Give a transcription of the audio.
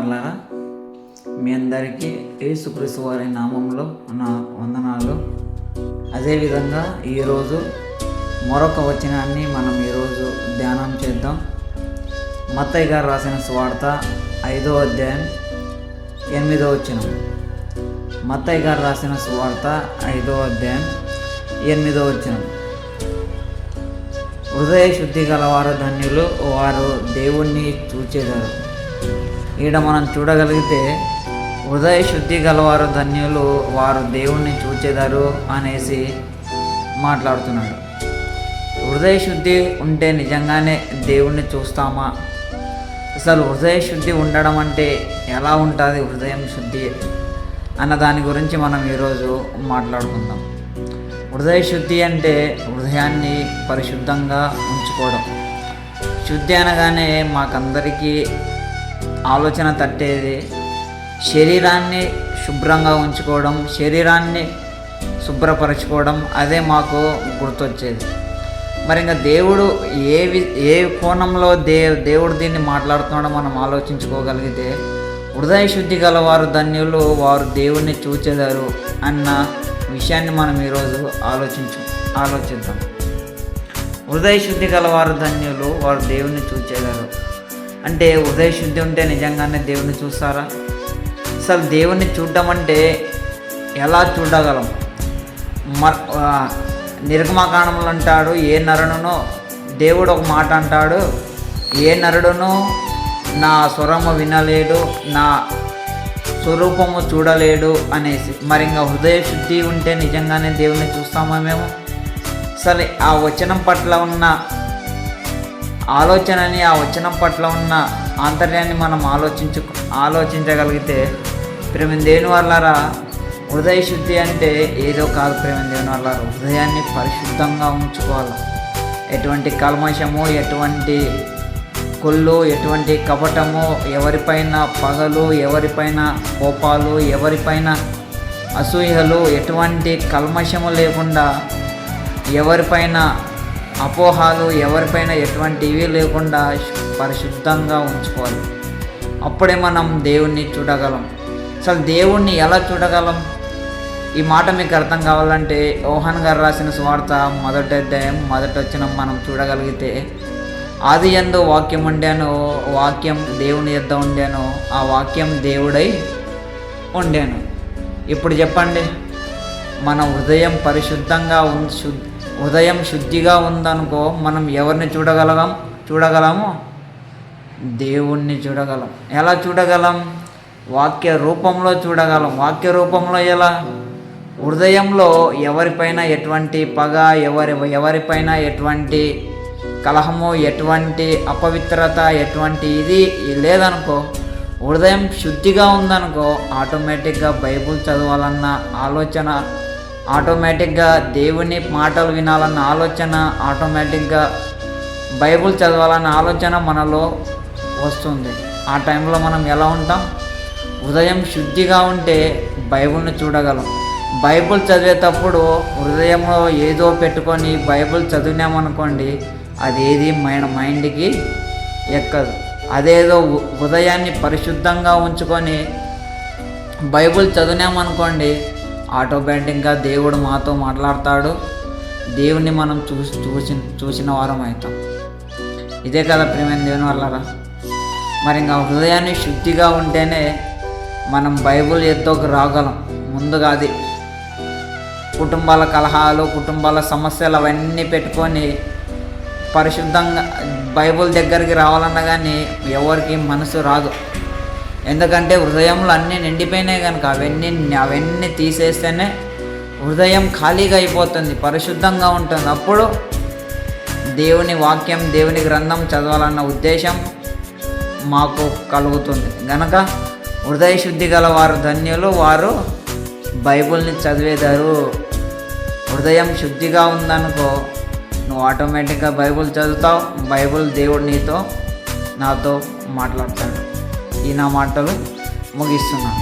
వాళ్ళారా, మీ అందరికీ యేసుక్రీస్తు వారి నామంలో నా వందనాలు. అదేవిధంగా ఈరోజు మరొక వచనాన్ని మనం ఈరోజు ధ్యానం చేద్దాం. మత్తయి గారు రాసిన సువార్త 5వ అధ్యాయం 8వ వచనం. మత్తయి గారు రాసిన సువార్త 5వ అధ్యాయం 8వ వచనం. హృదయ శుద్ధి గలవారు ధన్యులు, వారు దేవుణ్ణి చూచెదరు. ఈడ మనం చూడగలిగితే హృదయ శుద్ధి గలవారు ధన్యులు, వారు దేవుణ్ణి చూచెదరు అనేసి మాట్లాడుతున్నాడు. హృదయ శుద్ధి ఉంటే నిజంగానే దేవుణ్ణి చూస్తామా? అసలు హృదయ శుద్ధి ఉండడం అంటే ఎలా ఉంటుంది? హృదయం శుద్ధి అన్న దాని గురించి మనం ఈరోజు మాట్లాడుకుందాం. హృదయ శుద్ధి అంటే హృదయాన్ని పరిశుద్ధంగా ఉంచుకోవడం. శుద్ధి అనగానే మాకందరికీ ఆలోచన తట్టేది శరీరాన్ని శుభ్రంగా ఉంచుకోవడం, శరీరాన్ని శుభ్రపరచుకోవడం, అదే మాకు గుర్తొచ్చేది. మరి ఇంకా దేవుడు ఏ కోణంలో దేవుడు దీన్ని మాట్లాడుతున్నాడో మనం ఆలోచించుకోగలిగితే, హృదయ శుద్ధి గలవారు ధన్యులు, వారు దేవుణ్ణి చూచెదరు అన్న విషయాన్ని మనం ఈరోజు ఆలోచిద్దాం. హృదయ శుద్ధి గలవారు ధన్యులు, వారు దేవుణ్ణి చూచెదరు అంటే హృదయ శుద్ధి ఉంటే నిజంగానే దేవుణ్ణి చూస్తారా? అసలు దేవుణ్ణి చూడడం అంటే ఎలా చూడగలం? నిర్గమకాండంలో అంటాడు, ఏ నరుడునో దేవుడు ఒక మాట అంటాడు, ఏ నరుడునో నా స్వరము వినలేడు, నా స్వరూపము చూడలేడు అనేసి. మరి ఇంకా హృదయ శుద్ధి ఉంటే నిజంగానే దేవుణ్ణి చూస్తామా మేము? అసలు ఆ వచనం పట్ల ఉన్న ఆలోచనని, ఆ వచనం పట్ల ఉన్న ఆంతర్యాన్ని మనం ఆలోచించగలిగితే, ప్రేమ దేవుని వల్లారా, హృదయ శుద్ధి అంటే ఏదో కాదు. ప్రేమ దేవుని వల్లారా, హృదయాన్ని పరిశుద్ధంగా ఉంచుకోవాలి. ఎటువంటి కల్మషము, ఎటువంటి కొల్లు, ఎటువంటి కపటము, ఎవరిపైన పగలు, ఎవరిపైన కోపాలు, ఎవరిపైన అసూయలు, ఎటువంటి కల్మషము లేకుండా, ఎవరిపైన అపోహాలు, ఎవరిపైన ఎటువంటివి లేకుండా పరిశుద్ధంగా ఉంచుకోవాలి. అప్పుడే మనం దేవుణ్ణి చూడగలం. అసలు దేవుణ్ణి ఎలా చూడగలం? ఈ మాట మీకు అర్థం కావాలంటే యోహాను గారు రాసిన సువార్త 1వ అధ్యాయం 1వ వచనం మనం చూడగలిగితే, ఆది యందు వాక్యం ఉండెను, వాక్యం దేవుని యొద్ద ఉండెను, ఆ వాక్యం దేవుడై ఉండెను. ఇప్పుడు చెప్పండి, మన హృదయం పరిశుద్ధంగా హృదయం శుద్ధిగా ఉందనుకో, మనం ఎవరిని చూడగలము? దేవుణ్ణి చూడగలం. ఎలా చూడగలం? వాక్య రూపంలో చూడగలం. వాక్య రూపంలో ఎలా? హృదయంలో ఎవరిపైన ఎటువంటి పగ, ఎవరిపైన ఎటువంటి కలహము, ఎటువంటి అపవిత్రత, ఎటువంటి ఇది లేదనుకో, హృదయం శుద్ధిగా ఉందనుకో, ఆటోమేటిక్గా బైబుల్ చదవాలన్న ఆలోచన, ఆటోమేటిక్గా దేవుని మాటలు వినాలన్న ఆలోచన, ఆటోమేటిక్గా బైబుల్ చదవాలన్న ఆలోచన మనలో వస్తుంది. ఆ టైంలో మనం ఎలా ఉంటాం? హృదయం శుద్ధిగా ఉంటే బైబుల్ని చూడగలం. బైబుల్ చదివేటప్పుడు హృదయంలో ఏదో పెట్టుకొని బైబుల్ చదివినామనుకోండి, అదేది మైండ్కి ఎక్కదు. అదేదో హృదయాన్ని పరిశుద్ధంగా ఉంచుకొని బైబుల్ చదివినామనుకోండి, ఆటోమేటిక్గా దేవుడు మాతో మాట్లాడతాడు. దేవుణ్ణి మనం చూసిన వారం అవుతాం. ఇదే కదా ప్రేమైన దేవుని వల్లరా. మరి ఇంకా హృదయాన్ని శుద్ధిగా ఉంటేనే మనం బైబుల్ ఎద్దోకి రాగలం. ముందుగా అది కుటుంబాల కలహాలు, కుటుంబాల సమస్యలు అవన్నీ పెట్టుకొని పరిశుద్ధంగా బైబుల్ దగ్గరికి రావాలన్నా కానీ ఎవరికి మనసు రాదు. ఎందుకంటే హృదయంలో అన్నీ నిండిపోయినాయి కనుక అవన్నీ తీసేస్తేనే హృదయం ఖాళీగా అయిపోతుంది, పరిశుద్ధంగా ఉంటుంది. అప్పుడు దేవుని వాక్యం, దేవుని గ్రంథం చదవాలన్న ఉద్దేశం మాకు కలుగుతుంది. కనుక హృదయ శుద్ధి గల వారు ధన్యులు, వారు బైబుల్ని చదివేదారు. హృదయం శుద్ధిగా ఉందనుకో, నువ్వు ఆటోమేటిక్గా బైబుల్ చదువుతావు. బైబుల్ దేవుడు నాతో మాట్లాడతాడు. ఈ నా మాటలు ముగిస్తున్నాను.